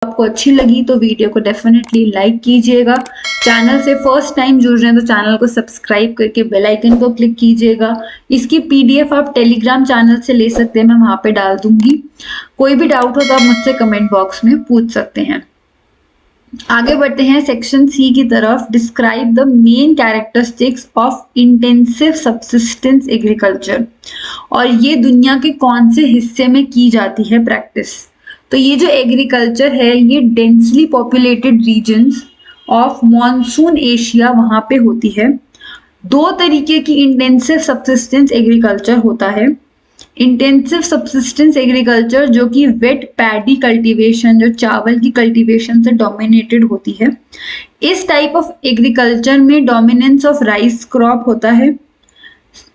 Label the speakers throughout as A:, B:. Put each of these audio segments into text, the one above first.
A: आपको अच्छी लगी तो वीडियो को डेफिनेटली लाइक कीजिएगा। चैनल से फर्स्ट टाइम जुड़ रहे हैं तो चैनल को सब्सक्राइब करके बेल आइकन को क्लिक कीजिएगा। इसकी पीडीएफ आप टेलीग्राम चैनल से ले सकते हैं, मैं वहां पे डाल दूंगी। कोई भी डाउट हो तो आप मुझसे कमेंट बॉक्स में पूछ सकते हैं। आगे बढ़ते हैं सेक्शन सी की तरफ। Describe the main characteristics of intensive subsistence agriculture. और ये दुनिया के कौन से हिस्से में की जाती है प्रैक्टिस। तो ये जो एग्रीकल्चर है ये densely populated regions of monsoon Asia वहां पे होती है। दो तरीके की इंटेंसिव सब्सिस्टेंस एग्रीकल्चर होता है। इंटेंसिव सब्सिस्टेंस एग्रीकल्चर जो कि वेट पैडी कल्टीवेशन, जो चावल की कल्टीवेशन से डोमिनेटेड होती है। इस टाइप ऑफ एग्रीकल्चर में डोमिनेंस ऑफ राइस क्रॉप होता है।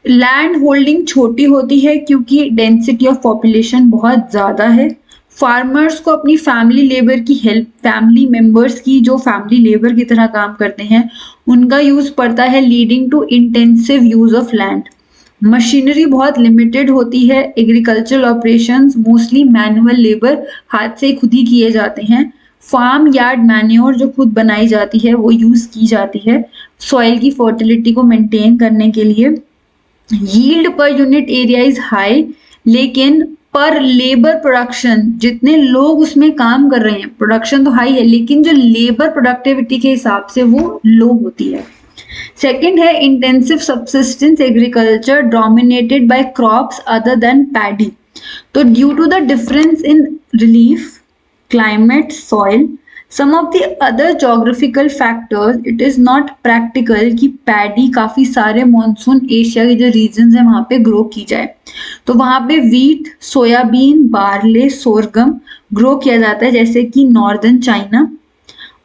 A: लैंड होल्डिंग छोटी होती है क्योंकि डेंसिटी ऑफ पॉपुलेशन बहुत ज्यादा है। फार्मर्स को अपनी फैमिली लेबर की हेल्प, फैमिली मेंबर्स की जो फैमिली लेबर की तरह काम करते हैं उनका यूज पड़ता है, leading to intensive use of land. Machinery बहुत लिमिटेड होती है। Agricultural operations mostly manual labour, हाथ से खुद ही किए जाते हैं। फार्म यार्ड मैन्योर जो खुद बनाई जाती है वो यूज की जाती है सॉइल की फर्टिलिटी को मेंटेन करने के लिए। यील्ड पर यूनिट एरिया इज हाई, लेकिन पर लेबर प्रोडक्शन, जितने लोग उसमें काम कर रहे हैं, प्रोडक्शन तो हाई है लेकिन जो लेबर प्रोडक्टिविटी के हिसाब से वो लो होती है। सेकेंड है intensive subsistence agriculture dominated by crops other than paddy. तो due to the difference in relief, climate, soil, some of the other geographical factors, it is not practical कि पैडी काफी सारे मॉनसून एशिया के जो reason है वहां पे grow की जाए। तो वहां पे wheat, soybean, barley, sorghum grow किया जाता है, जैसे कि northern China,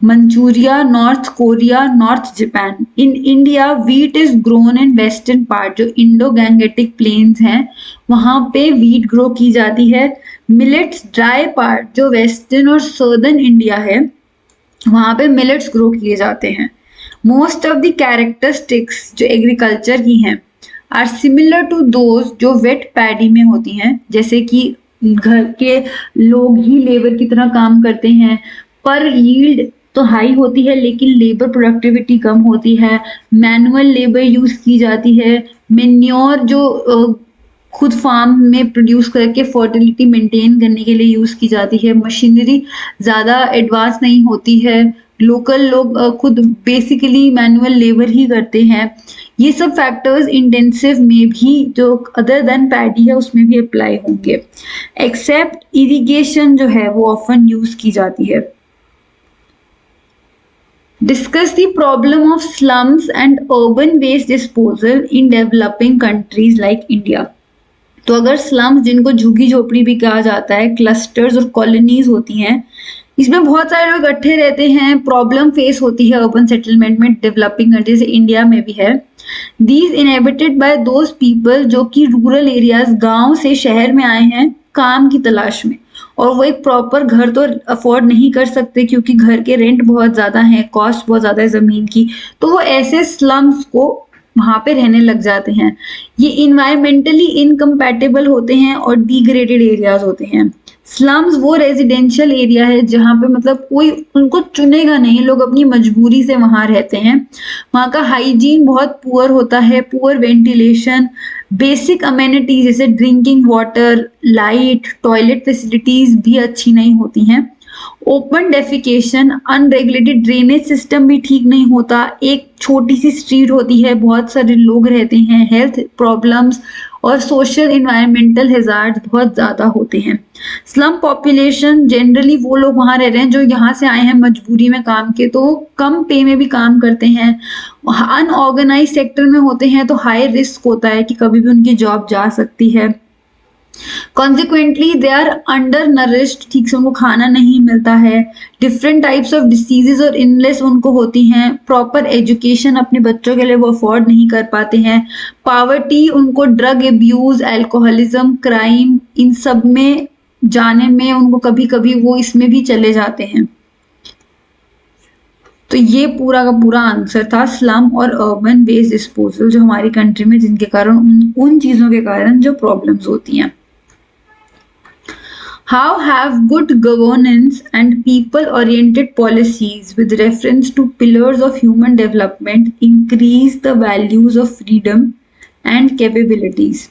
A: Manchuria, north Korea, north Japan. In India wheat is grown in western part, जो इंडो गैंगेटिक प्लेन्स हैं वहां पे वीट ग्रो की जाती है। मिलेट्स ड्राई पार्ट, जो वेस्टर्न और सदर्न इंडिया है वहां पे मिलेट्स ग्रो किए जाते हैं। मोस्ट ऑफ द कैरेक्टरिस्टिक्स जो एग्रीकल्चर की हैं आर सिमिलर टू दोज जो वेट पैडी में होती हैं, जैसे कि घर के लोग ही लेबर की तरह काम करते हैं। पर यील्ड तो हाई होती है लेकिन लेबर प्रोडक्टिविटी कम होती है। मैनुअल लेबर यूज की जाती है। मेन्योर जो खुद फार्म में प्रोड्यूस करके फर्टिलिटी मेंटेन करने के लिए यूज की जाती है। मशीनरी ज्यादा एडवांस नहीं होती है। लोकल लोग खुद बेसिकली मैनुअल लेबर ही करते हैं। ये सब फैक्टर्स इंटेंसिव में भी, जो अदर देन पैडी है, उसमें भी अप्लाई होंगे। एक्सेप्ट इरिगेशन जो है वो ऑफन यूज की जाती है। Discuss the problem of slums and urban waste disposal in developing countries like India. तो अगर स्लम्स, जिनको झुग्गी झोपड़ी भी कहा जाता है, क्लस्टर्स और कॉलोनीज होती हैं, इसमें बहुत सारे लोग इकट्ठे रहते हैं, प्रॉब्लम फेस होती है अर्बन सेटलमेंट में, डेवलपिंग कंट्री जैसे इंडिया में भी है। These inhabited bye those people जो कि रूरल एरियाज, गांव से शहर में आए हैं काम की तलाश में, और वो एक प्रॉपर घर तो अफोर्ड नहीं कर सकते क्योंकि घर के रेंट बहुत ज्यादा है, कॉस्ट बहुत ज्यादा है जमीन की, तो वो ऐसे स्लम्स को वहां पे रहने लग जाते हैं। ये इन्वायरमेंटली इनकम्पैटिबल होते हैं और डिग्रेडेड एरियाज होते हैं। स्लम्स वो रेजिडेंशियल एरिया है जहाँ पे मतलब कोई उनको चुनेगा नहीं, लोग अपनी मजबूरी से वहां रहते हैं। वहाँ का हाइजीन बहुत पुअर होता है, पुअर वेंटिलेशन, बेसिक अमेनिटीज जैसे drinking water, light, toilet facilities भी अच्छी नहीं होती हैं। Open defecation, unregulated drainage system भी ठीक नहीं होता, एक छोटी सी स्ट्रीट होती है, बहुत सारे लोग रहते हैं, हेल्थ प्रॉब्लम्स और सोशल इन्वायरमेंटल हैजार्ड्स बहुत ज्यादा होते हैं। स्लम पॉपुलेशन जनरली वो लोग वहां रह रहे हैं जो यहाँ से आए हैं मजबूरी में काम के, तो कम पे में भी काम करते हैं। अनऑर्गेनाइज सेक्टर में होते हैं तो हाई रिस्क होता है कि कभी भी उनकी जॉब जा सकती है। Consequently they are undernourished, ठीक से उनको खाना नहीं मिलता है। डिफरेंट टाइप्स ऑफ डिसीजेज और इलनेस उनको होती हैं। प्रॉपर एजुकेशन अपने बच्चों के लिए वो अफोर्ड नहीं कर पाते हैं। पावर्टी, उनको ड्रग एब्यूज, अल्कोहलिज्म, क्राइम, इन सब में जाने में उनको कभी कभी वो इसमें भी चले जाते हैं। तो ये पूरा का पूरा आंसर था स्लम और अर्बन वेस्ट डिस्पोजल जो हमारी कंट्री में, जिनके कारण उन चीजों के कारण जो प्रॉब्लम्स होती हैं। How have good governance and people oriented policies with reference to pillars of human development increase the values of freedom and capabilities?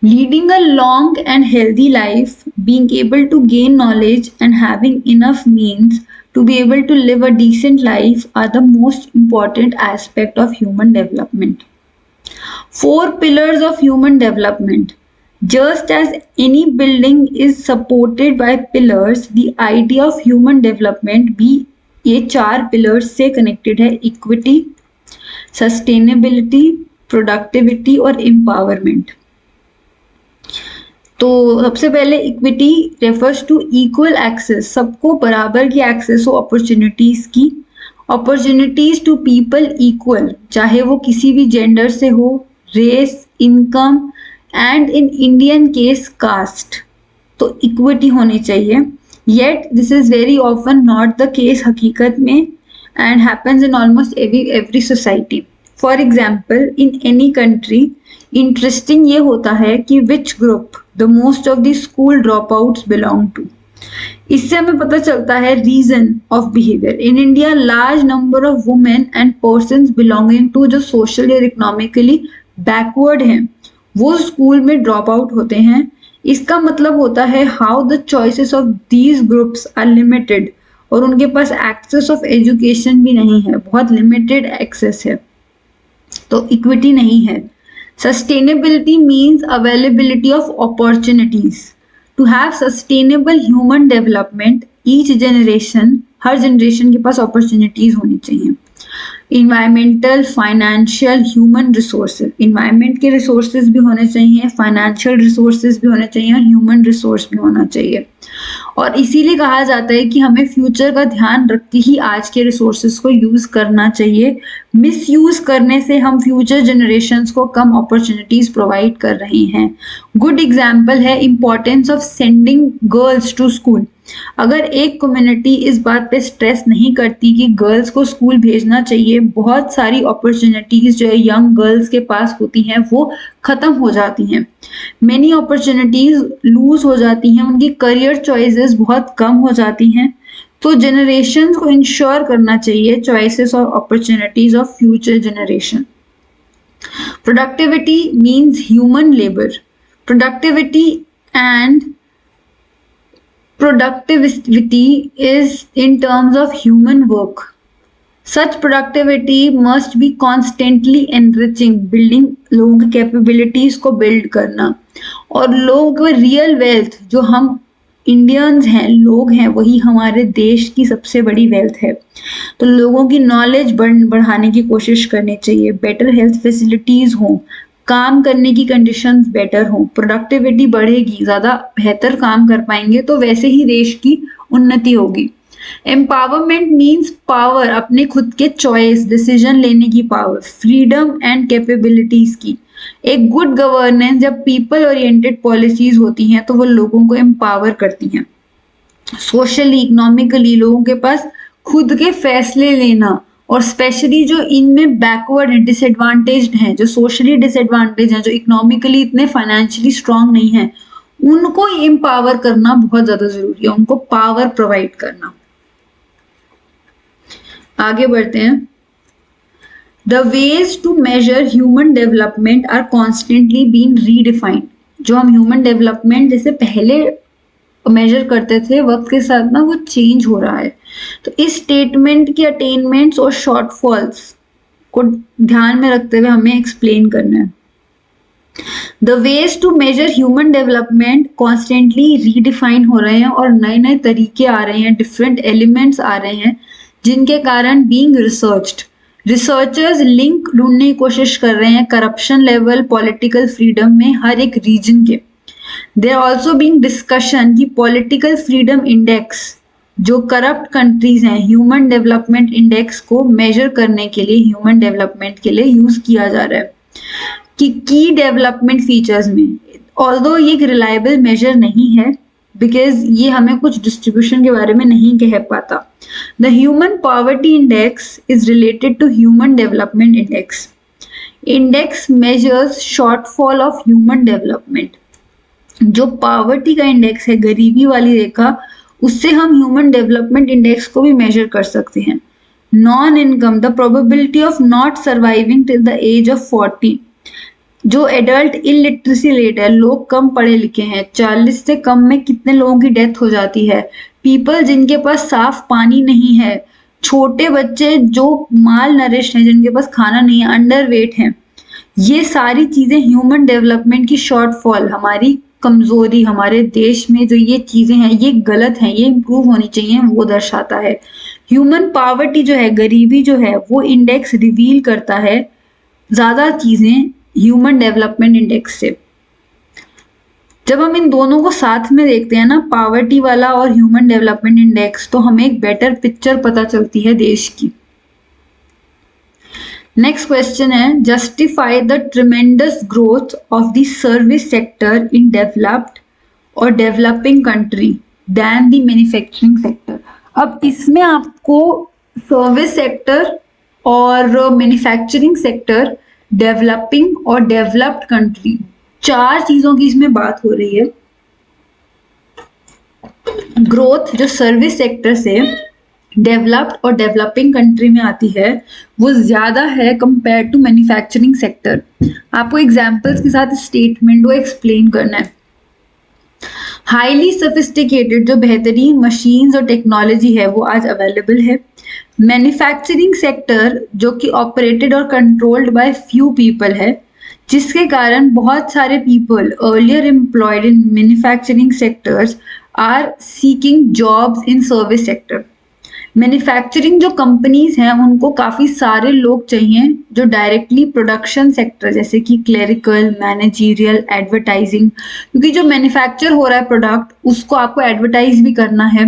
A: Leading a long and healthy life, being able to gain knowledge, and having enough means to be able to live a decent life are the most important aspect of human development. Four pillars of human development. Just as any building is supported by pillars, the idea of human development भी ये चार pillars से connected है: equity, sustainability, productivity और empowerment. तो सबसे पहले equity refers to equal access, सबको बराबर की एक्सेस हो अपॉर्चुनिटीज की, अपॉर्चुनिटीज टू पीपल इक्वल, चाहे वो किसी भी जेंडर से हो, race, income and in Indian case caste, तो इक्विटी होनी चाहिए. Yet this is very often not the case हकीकत में and happens in almost every society. For example in any country interesting ये होता है कि which group the most of the school dropouts belong to. इससे हमें पता चलता है reason of behaviour. In India large number of women and persons belonging to जो सोशली और इकोनॉमिकली बैकवर्ड हैं वो स्कूल में ड्रॉप आउट होते हैं. इसका मतलब होता है how the choices of these groups are limited, और उनके पास एक्सेस ऑफ एजुकेशन भी नहीं है, बहुत लिमिटेड एक्सेस है, तो इक्विटी नहीं है. Sustainability means availability of opportunities. To have sustainable human development, each generation, her generation के पास opportunities होनी चाहिए. Environmental, financial, human resources. Environment के resources भी होने चाहिए, financial resources भी होने चाहिए और human resource भी होना चाहिए. और इसीलिए कहा जाता है कि हमें फ्यूचर का ध्यान रख के ही आज के रिसोर्सेज को यूज करना चाहिए. मिस यूज करने से हम फ्यूचर जनरेशन्स को कम अपॉर्चुनिटीज प्रोवाइड कर रहे हैं. गुड एग्जाम्पल है importance of sending girls to school. अगर एक कम्युनिटी इस बात पे स्ट्रेस नहीं करती कि गर्ल्स को स्कूल भेजना चाहिए, बहुत सारी अपॉर्चुनिटीज जो है यंग गर्ल्स के पास होती हैं वो खत्म हो जाती हैं. मेनी अपॉर्चुनिटीज लूज हो जाती हैं, उनकी करियर चॉइसेस बहुत कम हो जाती हैं. तो जनरेशन को इंश्योर करना चाहिए चॉइसेस और opportunities of future generation. Productivity means human labour. Productivity and productivity is in terms of human work. Such productivity must be constantly enriching, building लोगों की कैपेबिलिटीज को बिल्ड करना, और लोगों को रियल वेल्थ जो हम इंडियंस हैं, लोग हैं, वही हमारे देश की सबसे बड़ी वेल्थ है. तो लोगों की नॉलेज बढ़ाने की कोशिश करनी चाहिए, बेटर हेल्थ फैसिलिटीज हों, काम करने की कंडीशंस बेटर हों, प्रोडक्टिविटी बढ़ेगी, ज़्यादा बेहतर काम कर पाएंगे, तो वैसे ही देश की उन्नति होगी. एम्पावरमेंट मीन्स पावर, अपने खुद के चॉइस, डिसीजन लेने की पावर, फ्रीडम एंड कैपेबिलिटीज की. एक गुड गवर्नेंस जब पीपल ओरिएंटेड पॉलिसीज होती हैं तो वो लोगों को एम्पावर करती हैं. सोशली, इकोनॉमिकली लोगों के पास खुद के फैसले लेना, और स्पेशली जो इनमें बैकवर्ड हैं, डिसएडवांटेज्ड हैं, जो सोशली डिसएडवांटेज हैं, जो इकोनॉमिकली इतने फाइनेंशियली स्ट्रांग नहीं हैं, उनको एम्पावर करना बहुत ज्यादा जरूरी है, उनको पावर प्रोवाइड करना. आगे बढ़ते हैं. The ways to measure human development are constantly being redefined. जो हम ह्यूमन डेवलपमेंट जैसे पहले मेजर करते थे वक्त के साथ ना वो चेंज हो रहा है. तो इस स्टेटमेंट के अटेनमेंट्स और शॉर्टफॉल्स को ध्यान में रखते हुए हमें एक्सप्लेन करना है. The ways to measure human development constantly redefine हो रहे हैं और नए नए तरीके आ रहे हैं, डिफरेंट एलिमेंट्स आ रहे हैं, जिनके कारण बीइंग रिसर्च्ड, रिसर्चर्स लिंक ढूंढने की कोशिश कर रहे हैं करप्शन लेवल, पॉलिटिकल फ्रीडम में हर एक रीजन के. देयर ऑल्सो बीइंग डिस्कशन कि पॉलिटिकल फ्रीडम इंडेक्स जो करप्ट कंट्रीज हैं, ह्यूमन डेवलपमेंट इंडेक्स को मेजर करने के लिए, ह्यूमन डेवलपमेंट के लिए यूज किया जा रहा है कि की डेवलपमेंट फीचर्स में. ऑल्दो ये एक रिलायबल मेजर नहीं है बिकॉज ये हमें कुछ डिस्ट्रीब्यूशन के बारे में नहीं कह पाता. The human poverty index is related to human development index. Index measures shortfall of human development. जो पावर्टी का इंडेक्स है, गरीबी वाली रेखा, उससे हम ह्यूमन डेवलपमेंट इंडेक्स को भी मेजर कर सकते हैं। Non income, the probability of not surviving till the age of 40। जो एडल्ट इलिटरेसी रेट है, लोग कम पढ़े लिखे हैं, 40 से कम में कितने लोगों की डेथ हो जाती है। पीपल जिनके पास साफ पानी नहीं है, छोटे बच्चे जो माल नरिश हैं, जिनके पास खाना नहीं है, अंडर वेट हैं, ये सारी चीजें ह्यूमन डेवलपमेंट की शॉर्टफॉल, हमारी कमजोरी, हमारे देश में जो ये चीजें हैं ये गलत हैं, ये इंप्रूव होनी चाहिए, वो दर्शाता है। ह्यूमन पावर्टी जो है, गरीबी जो है, वो इंडेक्स रिवील करता है ज्यादा चीजें ह्यूमन डेवलपमेंट इंडेक्स से। जब हम इन दोनों को साथ में देखते हैं ना, पावर्टी वाला और ह्यूमन डेवलपमेंट इंडेक्स, तो हमें एक बेटर पिक्चर पता चलती है देश की। नेक्स्ट क्वेश्चन है, justify the tremendous growth of the service sector in developed और developing country than the manufacturing sector. अब इसमें आपको सर्विस सेक्टर और मैन्युफैक्चरिंग सेक्टर, डेवलपिंग और डेवलप्ड कंट्री, चार चीजों की इसमें बात हो रही है। ग्रोथ जो सर्विस सेक्टर से डेवलप्ड और डेवलपिंग कंट्री में आती है, वो ज्यादा है कंपेयर टू मैन्युफैक्चरिंग सेक्टर। आपको एग्जांपल्स के साथ स्टेटमेंट को एक्सप्लेन करना है। हाईली सोफिस्टिकेटेड जो बेहतरीन मशीन्स और टेक्नोलॉजी है वो आज अवेलेबल है। मैन्युफैक्चरिंग सेक्टर जो कि ऑपरेटेड और कंट्रोल्ड बाय फ्यू पीपल है, जिसके कारण बहुत सारे people earlier employed in manufacturing sectors are seeking jobs in service sector. Manufacturing जो कंपनीज हैं उनको काफी सारे लोग चाहिए जो डायरेक्टली प्रोडक्शन सेक्टर, जैसे कि क्लेरिकल, मैनेजरियल, एडवर्टाइजिंग, क्योंकि जो मैन्युफैक्चर हो रहा है प्रोडक्ट उसको आपको एडवर्टाइज भी करना है,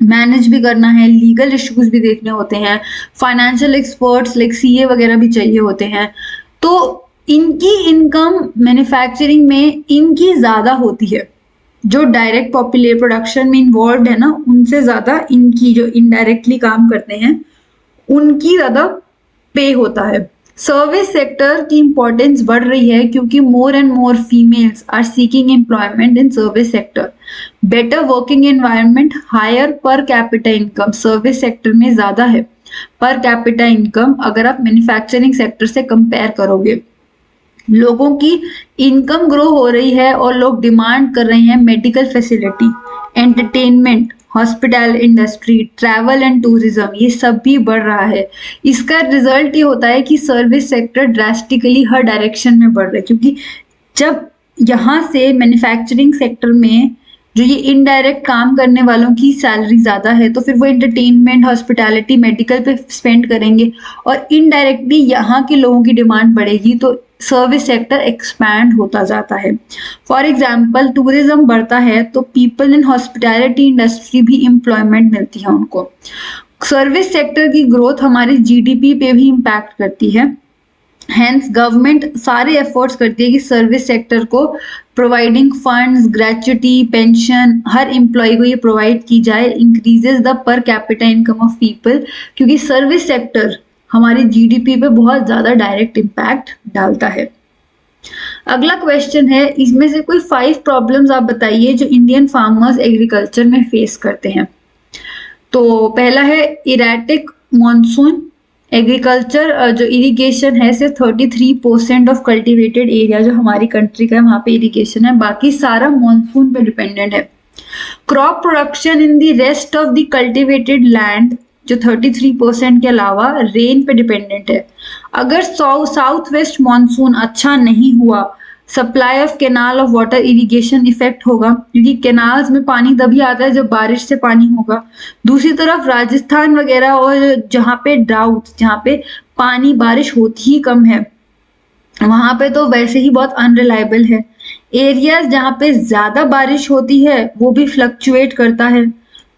A: मैनेज भी करना है, लीगल इश्यूज भी देखने होते हैं, फाइनेंशियल एक्सपर्ट्स लाइक सीए वगैरह भी चाहिए होते हैं। तो इनकी इनकम मैन्युफैक्चरिंग में इनकी ज्यादा होती है। जो डायरेक्ट पॉपुलर प्रोडक्शन में इन्वॉल्व है ना, उनसे ज्यादा इनकी जो इनडायरेक्टली काम करते हैं उनकी ज्यादा पे होता है। सर्विस सेक्टर की इंपॉर्टेंस बढ़ रही है क्योंकि more and more females are seeking employment in service sector. Better working environment, higher per capita income service sector में ज्यादा है पर कैपिटा इनकम अगर आप मैन्युफैक्चरिंग सेक्टर से कंपेयर करोगे। लोगों की इनकम ग्रो हो रही है और लोग डिमांड कर रहे हैं medical facility, entertainment, hospital industry, travel and tourism, ये सब भी बढ़ रहा है। इसका रिजल्ट ये होता है कि सर्विस सेक्टर ड्रास्टिकली हर डायरेक्शन में बढ़ रहा है, क्योंकि जब यहाँ से मैन्युफैक्चरिंग सेक्टर में जो ये इनडायरेक्ट काम करने वालों की सैलरी ज्यादा है, तो फिर वो एंटरटेनमेंट, हॉस्पिटैलिटी, मेडिकल पे स्पेंड करेंगे और इनडायरेक्टली यहाँ के लोगों की डिमांड बढ़ेगी, तो सर्विस सेक्टर एक्सपैंड होता जाता है। फॉर एग्जाम्पल, टूरिज्म बढ़ता है तो पीपल इन हॉस्पिटैलिटी इंडस्ट्री भी एम्प्लॉयमेंट मिलती है उनको। सर्विस सेक्टर की ग्रोथ हमारी जीडीपी पे भी इम्पैक्ट करती है। हैंस गवर्नमेंट सारे एफर्ट्स करती है कि सर्विस सेक्टर को प्रोवाइडिंग फंड्स, ग्रेचुटी, पेंशन हर एम्प्लॉय को ये प्रोवाइड की जाए, इंक्रीजेस द पर कैपिटा इनकम ऑफ पीपल, क्योंकि सर्विस सेक्टर हमारी जीडीपी पे बहुत ज्यादा डायरेक्ट इम्पैक्ट डालता है। अगला क्वेश्चन है, इसमें से कोई 5 प्रॉब्लम्स आप बताइए जो इंडियन फार्मर्स एग्रीकल्चर में फेस करते हैं। तो पहला है इरेटिक मॉनसून। एग्रीकल्चर जो इरिगेशन है सिर्फ 33% ऑफ कल्टिवेटेड एरिया जो हमारी कंट्री का है वहां पे इरिगेशन है, बाकी सारा मॉनसून पे डिपेंडेंट है। Crop production in the rest of the cultivated land जो 33% के अलावा रेन पे डिपेंडेंट है। अगर साउथ वेस्ट मॉनसून अच्छा नहीं हुआ, supply of canal of water irrigation effect होगा, क्योंकि कैनाल्स में पानी तभी आता है जब बारिश से पानी होगा। दूसरी तरफ राजस्थान वगैरह और जहाँ पे ड्राउट, जहाँ पे पानी बारिश होती ही कम है, वहां पे तो वैसे ही बहुत अनरिलायबल है। एरियाज जहाँ पे ज्यादा बारिश होती है वो भी फ्लक्चुएट करता है,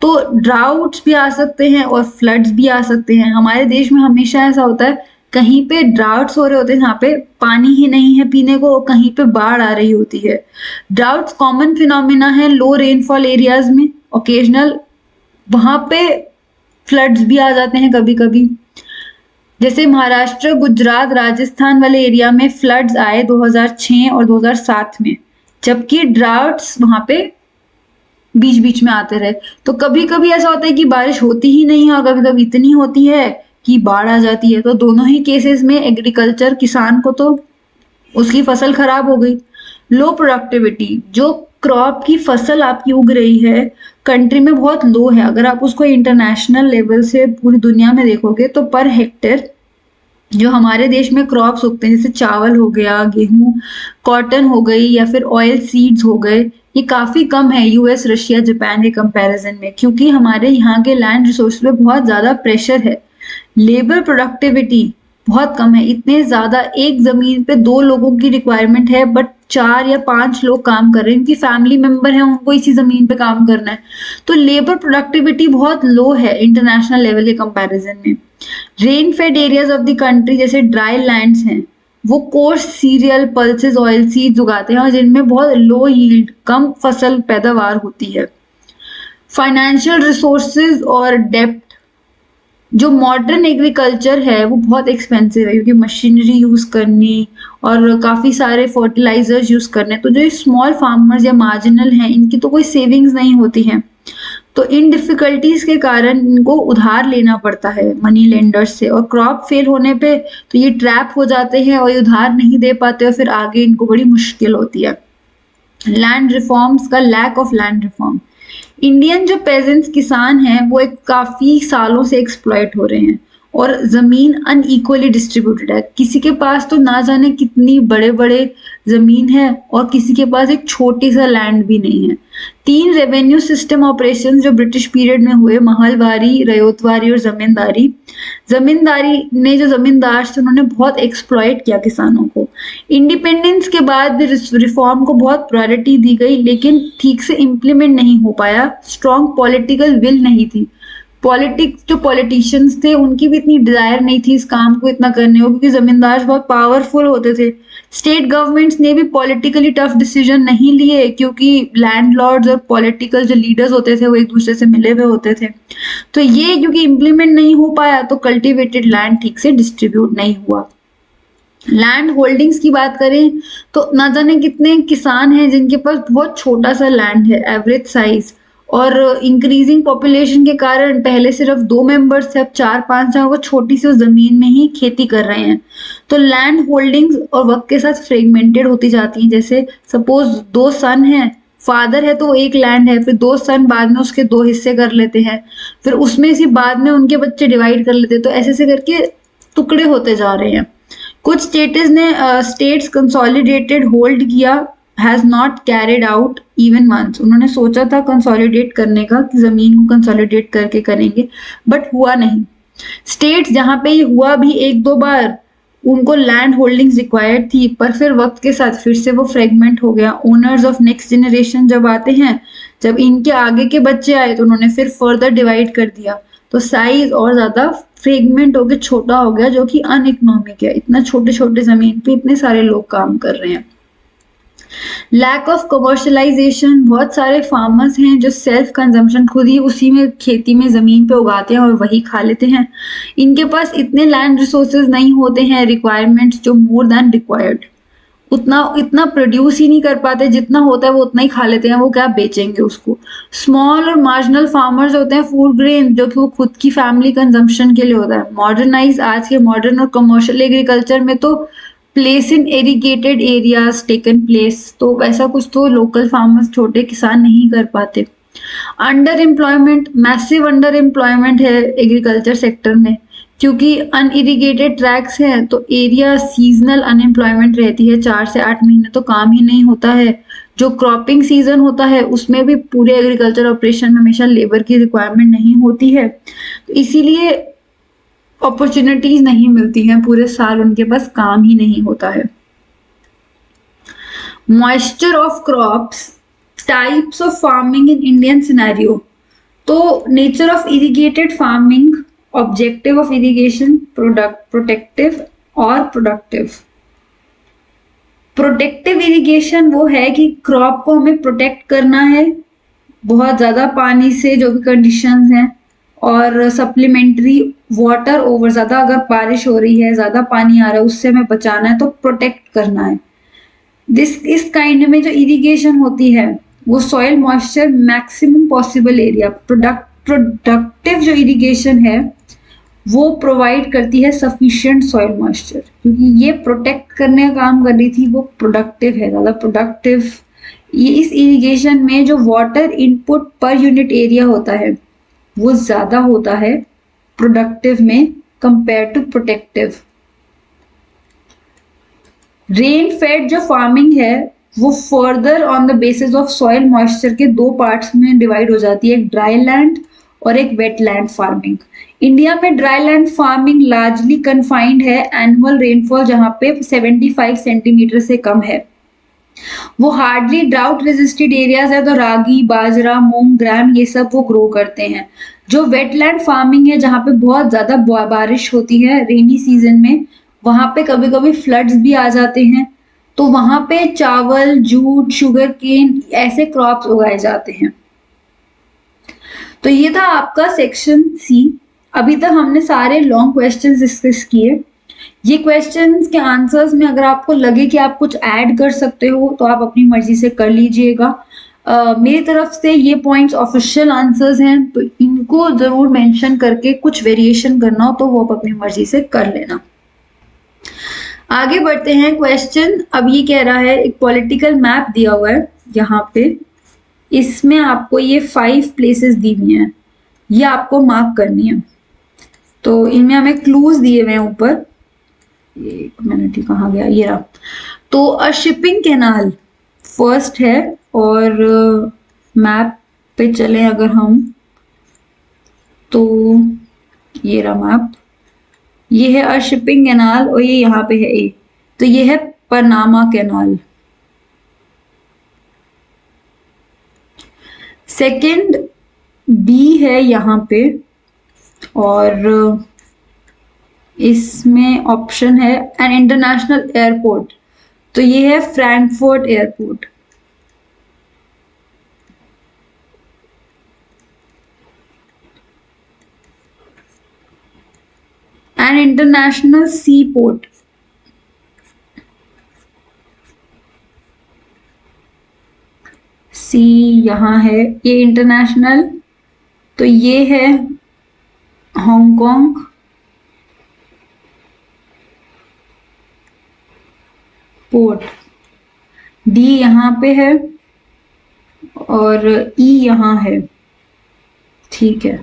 A: तो ड्राउट्स भी आ सकते हैं और फ्लड्स भी आ सकते हैं। हमारे देश में हमेशा ऐसा होता है, कहीं पे ड्राउट्स हो रहे होते हैं जहाँ पे पानी ही नहीं है पीने को, कहीं पे बाढ़ आ रही होती है। ड्राउट्स कॉमन फिनोमिना है लो रेनफॉल एरियाज में, ओकेजनल वहां पे फ्लड्स भी आ जाते हैं कभी कभी। जैसे महाराष्ट्र, गुजरात, राजस्थान वाले एरिया में फ्लड्स आए 2006 और 2007 में, जबकि ड्राउट्स वहां पे बीच बीच में आते रहे। तो कभी कभी ऐसा होता है कि बारिश होती ही नहीं है और कभी कभी इतनी होती है कि बाढ़ आ जाती है। तो दोनों ही केसेस में एग्रीकल्चर किसान को तो उसकी फसल खराब हो गई। लो प्रोडक्टिविटी, जो क्रॉप की फसल आपकी उग रही है कंट्री में बहुत लो है। अगर आप उसको इंटरनेशनल लेवल से पूरी दुनिया में देखोगे तो पर हेक्टेयर जो हमारे देश में क्रॉप्स उगते हैं जैसे चावल हो गया, गेहूं, कॉटन हो गई या फिर ऑयल सीड्स हो गए, ये काफी कम है यूएस, रशिया, जापान के कंपैरिजन में, क्योंकि हमारे यहाँ के लैंड रिसोर्स पे बहुत ज्यादा प्रेशर है। लेबर प्रोडक्टिविटी बहुत कम है। इतने ज्यादा एक जमीन पे 2 लोगों की रिक्वायरमेंट है बट 4 या 5 लोग काम कर रहे हैं, उनकी फैमिली मेंबर है, उनको इसी जमीन पे काम करना है। तो लेबर प्रोडक्टिविटी बहुत लो है इंटरनेशनल लेवल के कंपैरिजन में। Rain fade areas of the country जैसे ड्राई लैंड्स हैं, वो course serial, pulses, oil seeds उगाते हैं और जिनमें बहुत लो यील्ड, कम फसल पैदावार होती है। फाइनेंशियल रिसोर्सेज और डेप्ट, जो मॉडर्न एग्रीकल्चर है वो बहुत एक्सपेंसिव है क्योंकि मशीनरी यूज करनी और काफी सारे फर्टिलाइजर्स यूज करने। तो जो स्मॉल फार्मर्स या मार्जिनल हैं इनकी तो कोई सेविंग्स नहीं होती है। तो इन डिफिकल्टीज के कारण इनको उधार लेना पड़ता है मनी लेंडर्स से, और क्रॉप फेल होने पे तो ये ट्रैप हो जाते हैं और ये उधार नहीं दे पाते और फिर आगे इनको बड़ी मुश्किल होती है। लैंड रिफॉर्म्स का lack of land reform, Indian जो पेजेंट्स किसान हैं वो एक काफी सालों से एक्सप्लॉइट हो रहे हैं और जमीन अनइक्वली डिस्ट्रीब्यूटेड है। किसी के पास तो ना जाने कितनी बड़े बड़े जमीन है और किसी के पास एक छोटी सा लैंड भी नहीं है। 3 रेवेन्यू सिस्टम ऑपरेशन जो ब्रिटिश पीरियड में हुए, महलवारी, रयोतवारी और जमींदारी, जमींदारी ने जो जमींदार थे उन्होंने बहुत एक्सप्लॉइट किया किसानों को। इंडिपेंडेंस के बाद रिफॉर्म को बहुत प्रायोरिटी दी गई लेकिन ठीक से इम्प्लीमेंट नहीं हो पाया। स्ट्रॉन्ग पॉलिटिकल विल नहीं थी। पॉलिटिक्स, जो पॉलिटिशियंस थे उनकी भी इतनी डिजायर नहीं थी इस काम को इतना करने को, क्योंकि जमींदार बहुत पावरफुल होते थे। स्टेट गवर्नमेंट्स ने भी पॉलिटिकली टफ डिसीजन नहीं लिए क्योंकि लैंडलॉर्ड्स और पॉलिटिकल जो लीडर्स होते थे वो एक दूसरे से मिले हुए होते थे। तो ये क्योंकि इम्प्लीमेंट नहीं हो पाया तो कल्टिवेटेड लैंड ठीक से डिस्ट्रीब्यूट नहीं हुआ। लैंड होल्डिंग्स की बात करें तो ना जाने कितने किसान हैं जिनके पास बहुत छोटा सा लैंड है, एवरेज साइज, और इंक्रीजिंग पॉपुलेशन के कारण पहले सिर्फ 2 मेंबर्स थे, अब 4-5 हैं, वो छोटी सी उस जमीन में ही खेती कर रहे हैं। तो लैंड होल्डिंग्स और वक्त के साथ फ्रेगमेंटेड होती जाती हैं। जैसे सपोज 2 सन हैं, फादर है तो वो एक लैंड है, फिर 2 सन बाद में उसके 2 हिस्से कर लेते हैं, फिर उसमें से बाद में उनके बच्चे डिवाइड कर लेते हैं। तो ऐसे ऐसे करके टुकड़े होते जा रहे हैं। कुछ स्टेट्स कंसोलिडेटेड होल्ड किया, has not carried out even once. उन्होंने सोचा था कंसोलिडेट करने का कि जमीन को कंसोलिडेट करके करेंगे बट हुआ नहीं। स्टेट्स जहां पे ये हुआ भी 1-2 बार, उनको लैंड होल्डिंग्स रिक्वायर्ड थी पर फिर वक्त के साथ फिर से वो फ्रेगमेंट हो गया। ओनर्स ऑफ नेक्स्ट जनरेशन जब आते हैं, जब इनके आगे के बच्चे आए तो उन्होंने फिर फर्दर डिवाइड कर दिया, तो साइज और ज्यादा फ्रेगमेंट होकर छोटा हो गया जो कि अनइकोनॉमिक है। इतना छोटे छोटे जमीन पे इतने सारे लोग काम कर रहे हैं। लैक ऑफ कमर्शलाइजेशन, बहुत सारे फार्मर्स हैं जो सेल्फ कंजम्पशन, खुद ही उसी में खेती में जमीन पे उगाते हैं और वही खा लेते हैं। इनके पास इतने लैंड रिसोर्सेज नहीं होते हैं, रिक्वायरमेंट्स जो मोर देन रिक्वायर्ड, उतना इतना प्रोड्यूस ही नहीं कर पाते, जितना होता है वो उतना ही खा लेते हैं, वो क्या बेचेंगे उसको। स्मॉल और मार्जिनल फार्मर्स होते हैं फूड ग्रेन, जो कि वो खुद की फैमिली कंजम्पशन के लिए होता है। मॉडर्नाइज, आज के मॉडर्न और कमर्शियल एग्रीकल्चर में तो place in irrigated areas taken place, तो ऐसा कुछ तो लोकल फार्मर्स, छोटे किसान नहीं कर पाते। Under employment, massive under employment है एग्रीकल्चर सेक्टर में, क्योंकि अनइरिगेटेड ट्रैक्स हैं तो एरिया सीजनल अनएम्प्लॉयमेंट रहती है, 4 से 8 महीने तो काम ही नहीं होता है। जो क्रॉपिंग सीजन होता है उसमें भी पूरे एग्रीकल्चर ऑपरेशन में हमेशा लेबर की रिक्वायरमेंट नहीं होती है, तो इसीलिए अपॉर्चुनिटीज नहीं मिलती हैं, पूरे साल उनके पास काम ही नहीं होता है। Moisture of crops, types of farming in Indian scenario. तो nature of irrigated farming, objective of irrigation, protective और प्रोडक्टिव। प्रोटेक्टिव इरिगेशन वो है कि क्रॉप को हमें प्रोटेक्ट करना है बहुत ज्यादा पानी से, जो भी कंडीशंस हैं, और सप्लीमेंट्री वाटर ओवर, ज्यादा अगर बारिश हो रही है, ज्यादा पानी आ रहा है, उससे हमें बचाना है तो प्रोटेक्ट करना है। इस काइंड में जो इरिगेशन होती है वो soil moisture maximum possible area productive जो इरिगेशन है वो प्रोवाइड करती है सफिशिएंट सॉइल मॉइस्चर, क्योंकि ये प्रोटेक्ट करने का काम कर रही थी, वो प्रोडक्टिव है, ज़्यादा प्रोडक्टिव। ये इस इरिगेशन में जो water input per unit area होता है वो ज़्यादा होता है प्रोडक्टिव में compare to protective. Rain fed जो फार्मिंग है वो further on the basis of soil moisture के दो पार्ट्स में डिवाइड हो जाती है, एक ड्राई लैंड और एक वेट लैंड फार्मिंग। इंडिया में dry land farming largely confined है, एनुअल रेनफॉल जहां पे 75 सेंटीमीटर से कम है। वो हार्डली ड्राउट रेजिस्टेड एरियाज है, तो रागी, बाजरा, मूंग, ग्राम ये सब वो ग्रो करते हैं। जो वेटलैंड फार्मिंग है जहाँ पे बहुत ज्यादा बारिश होती है रेनी सीजन में, वहां पे कभी कभी फ्लड्स भी आ जाते हैं, तो वहां पे चावल, जूट, शुगर केन ऐसे क्रॉप्स उगाए जाते हैं। तो ये था आपका सेक्शन सी। अभी तक हमने सारे लॉन्ग क्वेश्चंस डिस्कस किए। ये क्वेश्चंस के आंसर्स में अगर आपको लगे कि आप कुछ ऐड कर सकते हो तो आप अपनी मर्जी से कर लीजिएगा। मेरी तरफ से ये पॉइंट्स ऑफिशियल आंसर्स हैं, तो इनको जरूर मेंशन करके कुछ वेरिएशन करना हो तो वो आप अपनी मर्जी से कर लेना। आगे बढ़ते हैं क्वेश्चन। अब ये कह रहा है, एक पॉलिटिकल मैप दिया हुआ है यहाँ पे, इसमें आपको ये 5 प्लेसेस दी हुई हैं, ये आपको मार्क करनी है। तो इनमें हमें क्लूज दिए हुए हैं ऊपर, एक मिनट ही कहाँ गया, ये रहा। तो अ शिपिंग कैनाल फर्स्ट है, और मैप पे चलें अगर हम, तो ये रहा मैप, ये है अ शिपिंग कैनाल और ये यहाँ पे है ए, तो ये है पनामा कैनाल। सेकंड बी है यहाँ पे, और इसमें ऑप्शन है एन इंटरनेशनल एयरपोर्ट, तो ये है Frankfurt airport. An international sea port, C यहाँ है, ये इंटरनेशनल, तो ये है हांगकांग। पोर्ट डी यहाँ पे है और ई यहाँ है, ठीक है,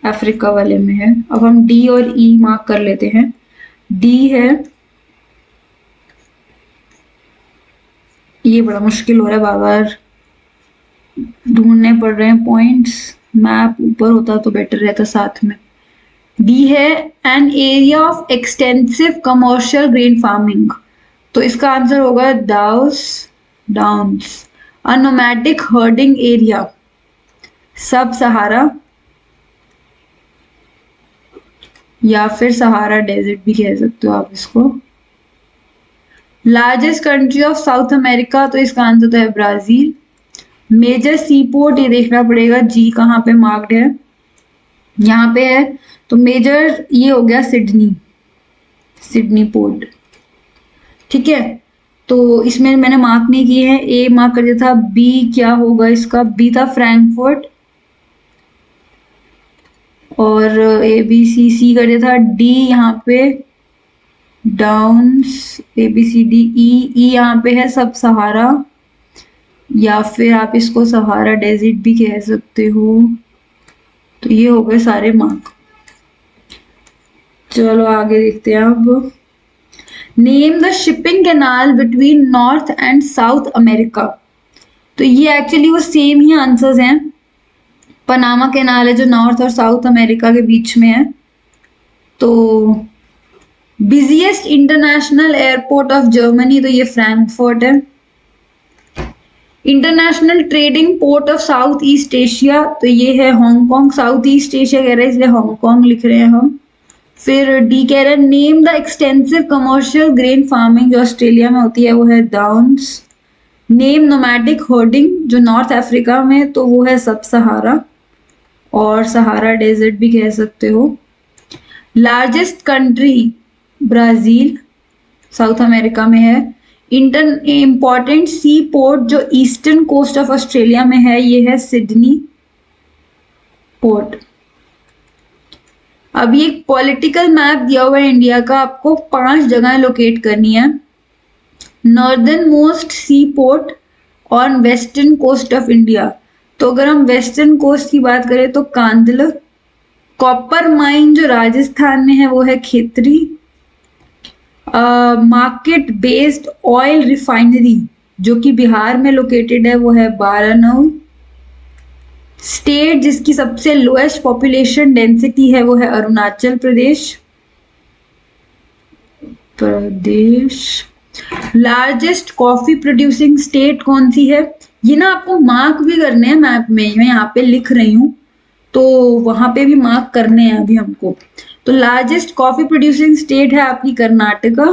A: अफ्रीका वाले में है। अब हम डी और ई मार्क कर लेते हैं। डी है, ये बड़ा मुश्किल हो रहा है, बार बार ढूंढने पड़ रहे हैं पॉइंट्स, मैप ऊपर होता तो बेटर रहता साथ में। डी है an area of extensive commercial grain farming, तो इसका आंसर होगा डाउन्स। अ नोमैडिक हर्डिंग एरिया, सब सहारा या फिर सहारा डेजर्ट भी कह सकते हो आप इसको। Largest country of south America, तो इसका आंसर तो है ब्राजील। मेजर सी पोर्ट, ये देखना पड़ेगा जी कहाँ पे मार्क्ड है, यहाँ पे है, तो मेजर ये हो गया सिडनी पोर्ट, ठीक है। तो इसमें मैंने मार्क नहीं किए हैं, ए मार्क कर दिया था, बी क्या होगा इसका, बी था फ्रैंकफर्ट, और ए बी सी कर दिया था, डी यहाँ पे downs, A B C D, E यहाँ पे है सब सहारा, या फिर आप इसको सहारा डेजर्ट भी कह सकते हो। तो ये हो गए सारे मार्क। चलो आगे देखते हैं अब। Name the shipping canal between north and south America, तो ये एक्चुअली वो सेम ही आंसर्स हैं। पनामा कैनाल है जो नॉर्थ और साउथ अमेरिका के बीच में है। तो busiest international airport of Germany, तो ये फ्रैंकफर्ट है। International trading port of south east Asia, तो ये है हांगकांग। साउथ ईस्ट एशिया कह रहे हैं इसलिए हांगकांग लिख रहे हैं हम। फिर डी कह रहे हैं name the extensive commercial grain farming जो ऑस्ट्रेलिया में होती है, वो है डाउन्स। नेम नोमैडिक हर्डिंग जो नॉर्थ अफ्रीका में, तो वो है सब सहारा, और सहारा डेजर्ट भी कह सकते हो। Largest country Brazil, south America में है। इम्पॉर्टेंट सी पोर्ट जो ईस्टर्न कोस्ट ऑफ ऑस्ट्रेलिया में है, ये है सिडनी पोर्ट। अभी एक पॉलिटिकल मैप दिया हुआ है इंडिया का, आपको 5 जगह लोकेट करनी है। Northernmost sea port on western coast of India, तो अगर हम वेस्टर्न कोस्ट की बात करें तो कांदला। कॉपर माइन जो राजस्थान में है वो है Khetri. Market based oil refinery जो कि बिहार में लोकेटेड है वो है बारानऊ। स्टेट जिसकी सबसे लोएस्ट पॉपुलेशन डेंसिटी है वो है Arunachal Pradesh. Largest coffee producing state कौन सी है, ये ना आपको मार्क भी करने हैं मैप में, मैं यहाँ पे लिख रही हूँ तो वहां पे भी मार्क करने हैं अभी हमको। तो लार्जेस्ट कॉफी प्रोड्यूसिंग स्टेट है आपकी कर्नाटका।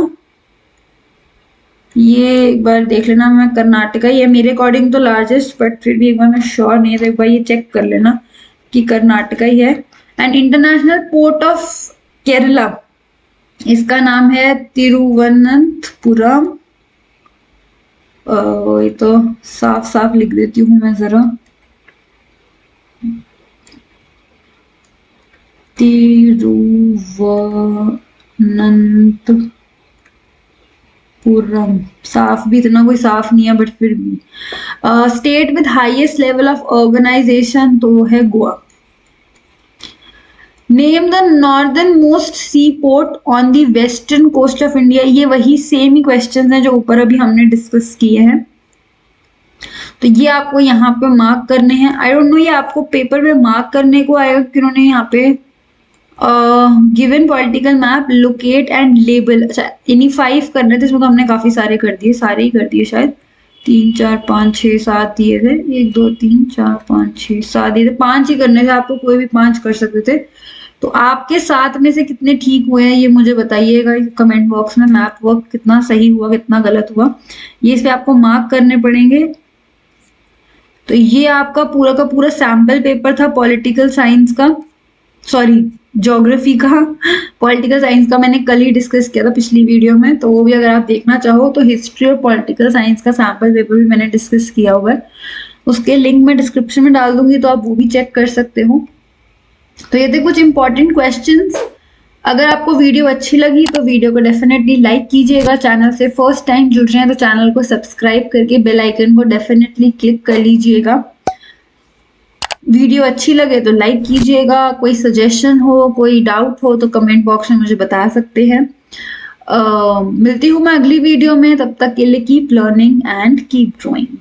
A: ये एक बार देख लेना, मैं कर्नाटका, ये मेरे अकॉर्डिंग तो लार्जेस्ट, बट फिर भी एक बार मैं श्योर नहीं है तो एक बार ये चेक कर लेना कि कर्नाटका ही है। And international port of Kerala, इसका नाम है तिरुवनंतपुरम। ये तो साफ साफ लिख देती हूँ मैं जरा, तिरुवनंतपुरम। साफ भी इतना कोई साफ नहीं है बट फिर भी। State with highest level of urbanisation तो है Goa. Name the northernmost sea port on the western coast of India, ये वही सेम ही क्वेश्चन हैं जो ऊपर अभी हमने डिस्कस किए हैं, तो ये आपको यहाँ पे मार्क करने हैं। आई डोंट नो ये आपको पेपर में मार्क करने को आएगा कि उन्होंने यहाँ पे given political map locate and label, अच्छा इन्हीं 5 करने थे, इसमें तो हमने काफी सारे कर दिए, सारे ही कर दिए शायद, 3 4 5 6 7 दिए थे, 1 2 3 4 5 6 7 दिए थे, 5 ही करने थे आपको, कोई भी 5 कर सकते थे। तो आपके 7 में से कितने ठीक हुए हैं ये मुझे बताइएगा कमेंट बॉक्स में, मैप वर्क कितना सही हुआ कितना गलत हुआ, ये इस पे आपको मार्क करने पड़ेंगे। तो ये आपका पूरा का पूरा सैम्पल पेपर था पॉलिटिकल साइंस का, सॉरी ज्योग्राफी का। पॉलिटिकल साइंस का मैंने कल ही डिस्कस किया था पिछली वीडियो में, तो वो भी अगर आप देखना चाहो तो हिस्ट्री और पॉलिटिकल साइंस का सैम्पल पेपर भी मैंने डिस्कस किया हुआ है, उसके लिंक मैं डिस्क्रिप्शन में डाल दूंगी तो आप वो भी चेक कर सकते हो। तो ये थे कुछ इंपॉर्टेंट क्वेश्चंस। अगर आपको वीडियो अच्छी लगी तो वीडियो को डेफिनेटली लाइक कीजिएगा, चैनल से फर्स्ट टाइम जुड़ रहे हैं तो चैनल को सब्सक्राइब करके बेल आइकन को डेफिनेटली क्लिक कर लीजिएगा। वीडियो अच्छी लगे तो लाइक कीजिएगा, कोई सजेशन हो कोई डाउट हो तो कमेंट बॉक्स में मुझे बता सकते हैं। मिलती हूँ मैं अगली वीडियो में, तब तक के लिए keep learning and keep drawing.